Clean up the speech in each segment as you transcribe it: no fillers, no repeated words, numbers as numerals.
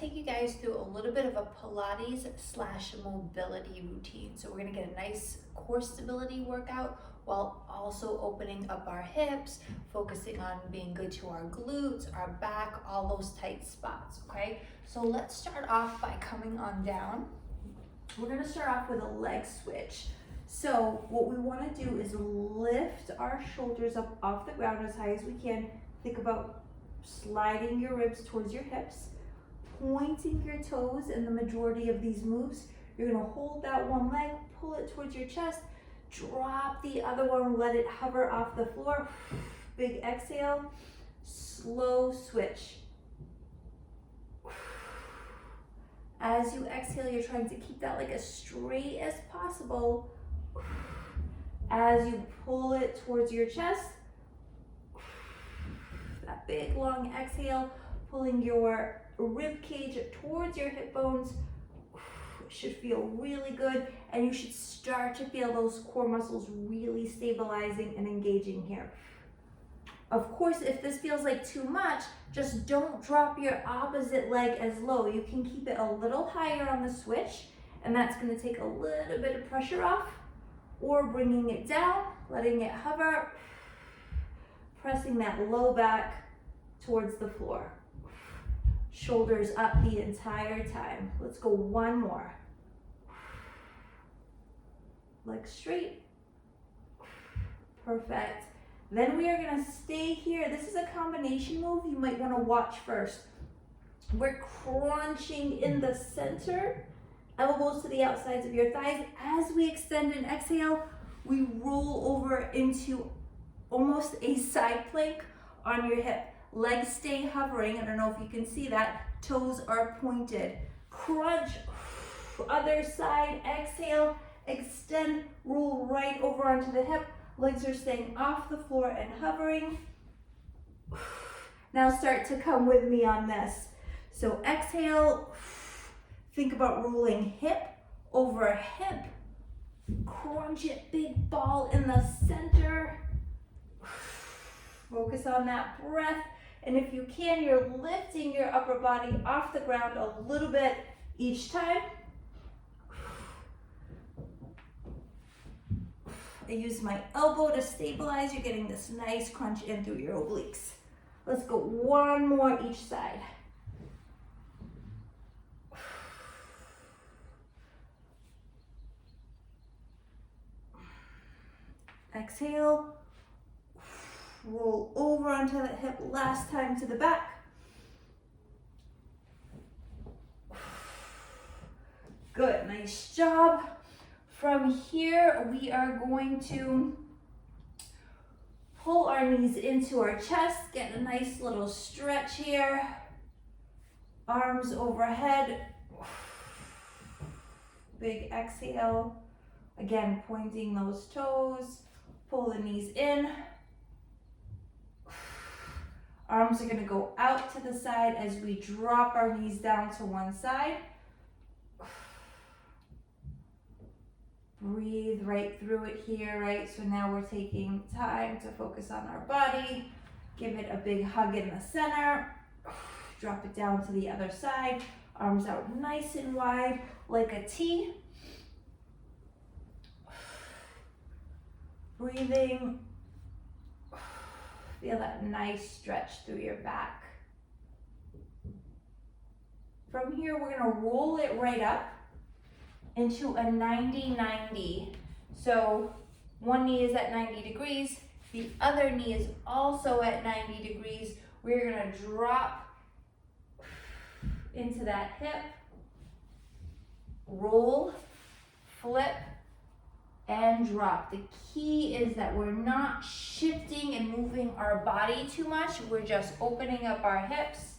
take you guys through a little bit of a Pilates slash mobility routine. So we're gonna get a nice core stability workout while also opening up our hips, focusing on being good to our glutes, our back, all those tight spots, okay? So let's start off by coming on down. We're gonna start off with a leg switch. So what we wanna do is lift our shoulders up off the ground as high as we can. Think about sliding your ribs towards your hips, pointing your toes in the majority of these moves. You're gonna hold that one leg, pull it towards your chest, drop the other one, let it hover off the floor. Big exhale, slow switch. As you exhale, you're trying to keep that leg as straight as possible. As you pull it towards your chest, that big long exhale, pulling your rib cage towards your hip bones. Should feel really good, and you should start to feel those core muscles really stabilizing and engaging here. Of course, if this feels like too much, just don't drop your opposite leg as low. You can keep it a little higher on the switch, and that's going to take a little bit of pressure off, or bringing it down, letting it hover, pressing that low back towards the floor. Shoulders up the entire time. Let's go one more. Legs straight. Perfect. Then we are gonna stay here. This is a combination move you might wanna watch first. We're crunching in the center, elbows to the outsides of your thighs. As we extend and exhale, we roll over into almost a side plank on your hip. Legs stay hovering. I don't know if you can see that. Toes are pointed. Crunch, other side, exhale, extend, roll right over onto the hip. Legs are staying off the floor and hovering. Now start to come with me on this. So exhale, think about rolling hip over hip. Crunch it, big ball in the center. Focus on that breath. And if you can, you're lifting your upper body off the ground a little bit each time. I use my elbow to stabilize. You're getting this nice crunch in through your obliques. Let's go one more each side. Exhale. Roll over onto the hip, last time to the back. Good, nice job. From here, we are going to pull our knees into our chest, get a nice little stretch here. Arms overhead. Big exhale. Again, pointing those toes. Pull the knees in. Arms are going to go out to the side as we drop our knees down to one side. Breathe right through it here, right? So now we're taking time to focus on our body. Give it a big hug in the center. Drop it down to the other side. Arms out nice and wide like a T. Breathing. Feel that nice stretch through your back. From here, we're gonna roll it right up into a 90-90. So one knee is at 90 degrees, the other knee is also at 90 degrees. We're gonna drop into that hip, roll, flip, and drop. The key is that we're not shifting and moving our body too much. We're just opening up our hips.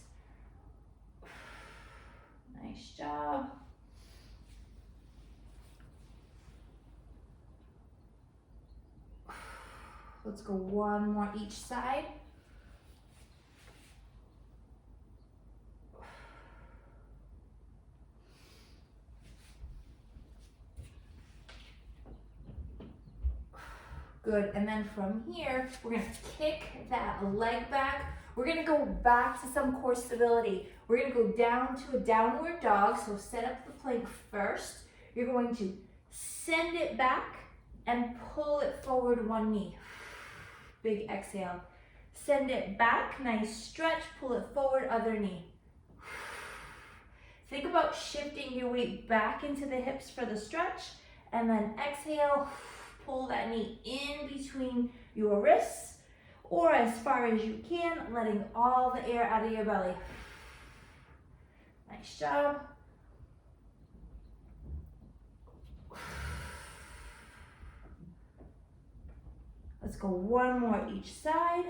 Nice job. Let's go one more each side. Good, and then from here, we're gonna kick that leg back, We're gonna go back to some core stability. We're gonna go down to a downward dog. So set up the plank first. You're going to send it back and pull it forward one knee. Big exhale. Send it back, nice stretch, pull it forward, other knee. Think about shifting your weight back into the hips for the stretch, and then exhale, pull that knee in between your wrists, or as far as you can, letting all the air out of your belly. Nice job. Let's go one more each side.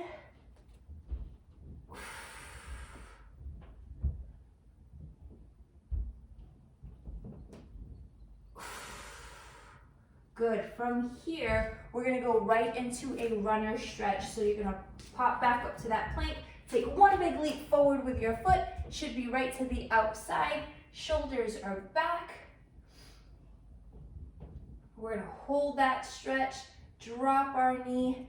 Good. From here, we're gonna go right into a runner stretch. So you're gonna pop back up to that plank. Take one big leap forward with your foot. Should be right to the outside. Shoulders are back. We're gonna hold that stretch, drop our knee,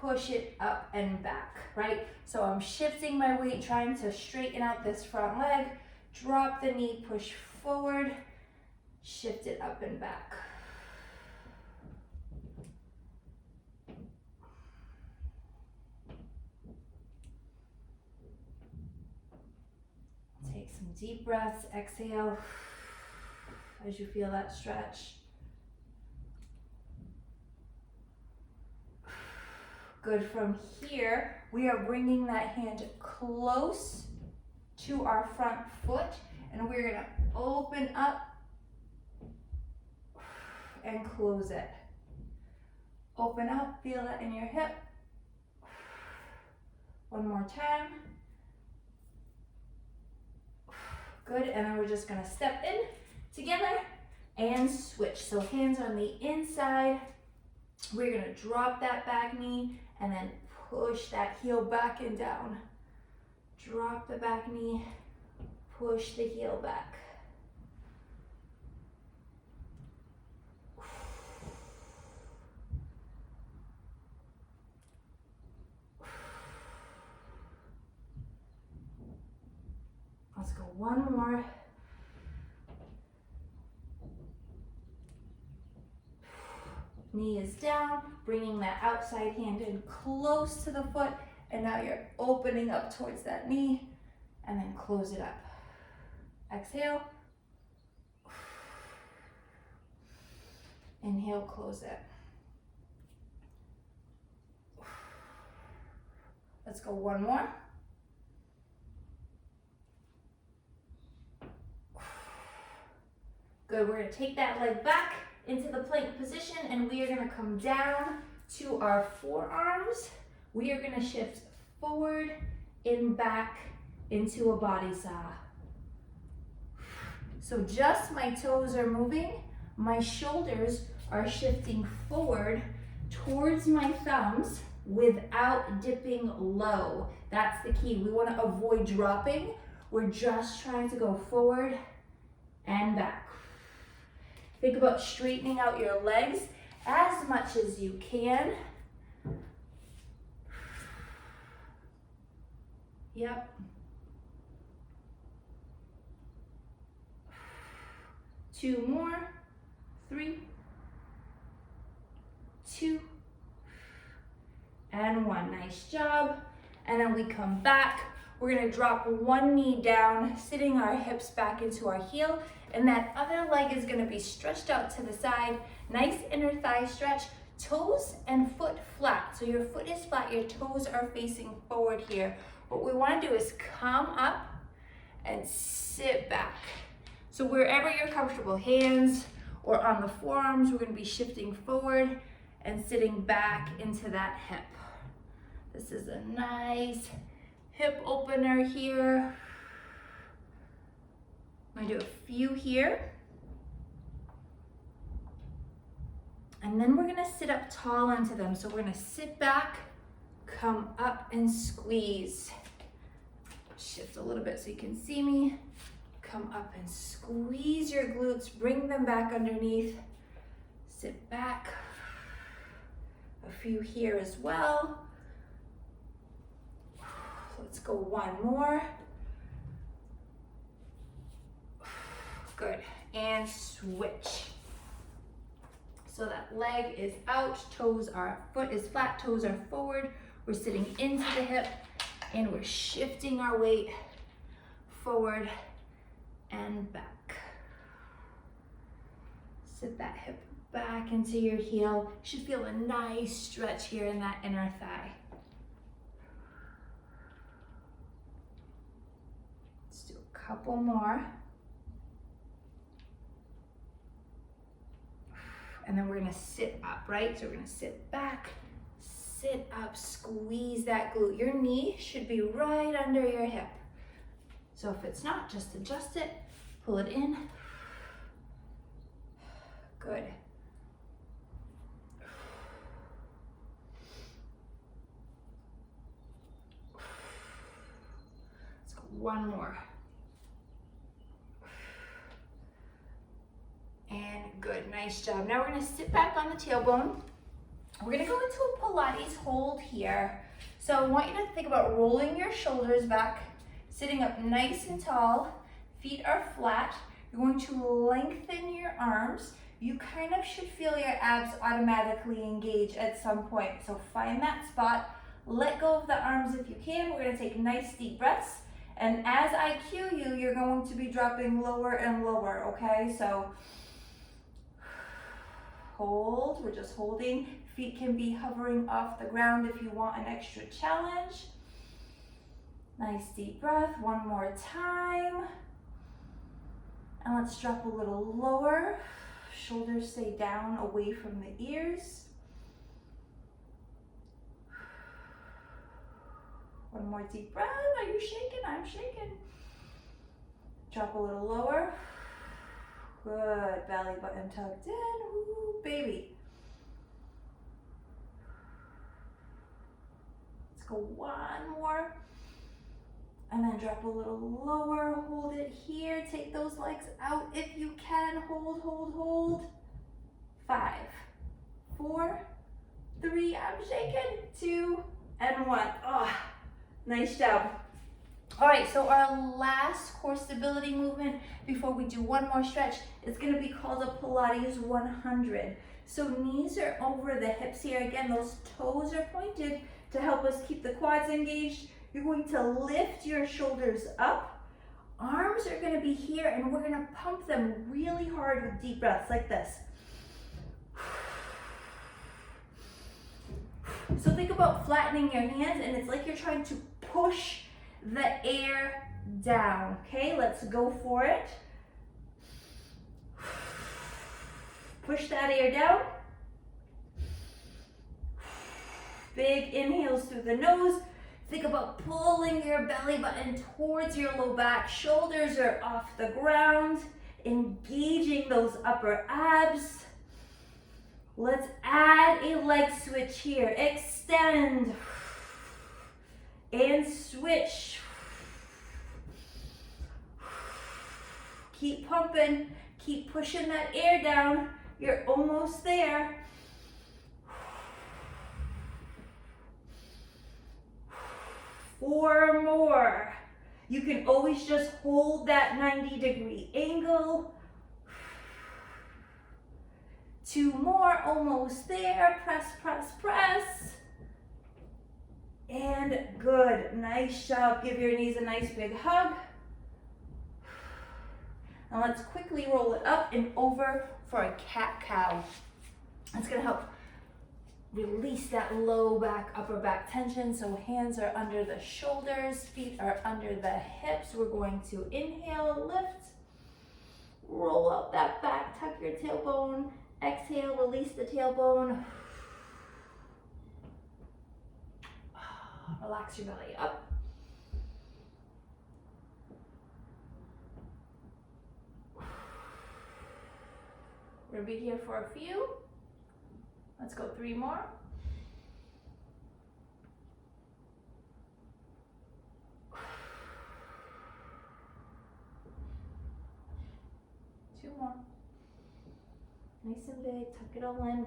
push it up and back, right? So I'm shifting my weight, trying to straighten out this front leg. Drop the knee, push forward, shift it up and back. Take some deep breaths, exhale as you feel that stretch. Good. From here, we are bringing that hand close to our front foot, and we're gonna open up and close it. Open up, feel that in your hip. One more time. Good, and then we're just gonna step in together and switch. So hands on the inside. We're gonna drop that back knee and then push that heel back and down. Drop the back knee, push the heel back. Let's go one more. Knee is down, bringing that outside hand in close to the foot, and now you're opening up towards that knee, and then close it up. Exhale. Inhale, close it. Let's go one more. Good, we're gonna take that leg back into the plank position, and we are gonna come down to our forearms. We are gonna shift forward and back into a body saw. So just my toes are moving, my shoulders are shifting forward towards my thumbs without dipping low. That's the key. We wanna avoid dropping. We're just trying to go forward and back. Think about straightening out your legs as much as you can. Yep. Two more. 3, 2, and 1. Nice job. And then we come back. We're gonna drop one knee down, sitting our hips back into our heel, and that other leg is gonna be stretched out to the side. Nice inner thigh stretch, toes and foot flat. So your foot is flat, your toes are facing forward here. What we wanna do is come up and sit back. So wherever you're comfortable, hands or on the forearms, we're gonna be shifting forward and sitting back into that hip. This is a nice hip opener here. I'm gonna do a few here. And then we're gonna sit up tall onto them. So we're gonna sit back, come up and squeeze. Shift a little bit so you can see me. Come up and squeeze your glutes, bring them back underneath. Sit back. A few here as well. Let's go one more. Good, and switch. So that leg is out, foot is flat, toes are forward. We're sitting into the hip and we're shifting our weight forward and back. Sit that hip back into your heel. You should feel a nice stretch here in that inner thigh. Let's do a couple more. And then we're gonna sit up, right? So we're gonna sit back, sit up, squeeze that glute. Your knee should be right under your hip. So if it's not, just adjust it, pull it in. Good. Let's go one more. And good, nice job. Now we're gonna sit back on the tailbone. We're gonna go into a Pilates hold here. So I want you to think about rolling your shoulders back, sitting up nice and tall, feet are flat. You're going to lengthen your arms. You kind of should feel your abs automatically engage at some point. So find that spot, let go of the arms if you can. We're gonna take nice deep breaths. And as I cue you, you're going to be dropping lower and lower, okay? So hold, we're just holding. Feet can be hovering off the ground if you want an extra challenge. Nice deep breath, one more time. And let's drop a little lower. Shoulders stay down away from the ears. One more deep breath. Are you shaking? I'm shaking. Drop a little lower. Good, belly button tucked in, ooh, baby. Let's go one more. And then drop a little lower, hold it here. Take those legs out if you can. Hold, hold, hold. 5, 4, 3, I'm shaking, 2, and 1. Oh, nice job. All right, so our last core stability movement before we do one more stretch is gonna be called a Pilates 100. So knees are over the hips here. Again, those toes are pointed to help us keep the quads engaged. You're going to lift your shoulders up. Arms are gonna be here and we're gonna pump them really hard with deep breaths like this. So think about flattening your hands and it's like you're trying to push the air down, okay? Let's go for it. Push that air down. Big inhales through the nose. Think about pulling your belly button towards your low back. Shoulders are off the ground. Engaging those upper abs. Let's add a leg switch here. Extend. And switch. Keep pumping. Keep pushing that air down. You're almost there. 4 more. You can always just hold that 90-degree angle. 2 more, almost there. Press, press, press. And good, nice job. Give your knees a nice big hug. Now let's quickly roll it up and over for a cat-cow. That's gonna help release that low back, upper back tension. So hands are under the shoulders, feet are under the hips. We're going to inhale, lift, roll out that back, tuck your tailbone. Exhale, release the tailbone. Relax your belly up. We're gonna be here for a few. Let's go 3 more. Two more. Nice and big, tuck it all in.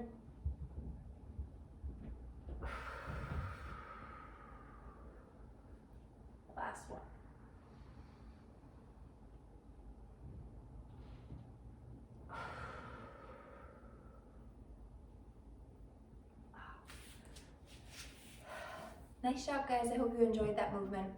Nice job, guys. I hope you enjoyed that movement.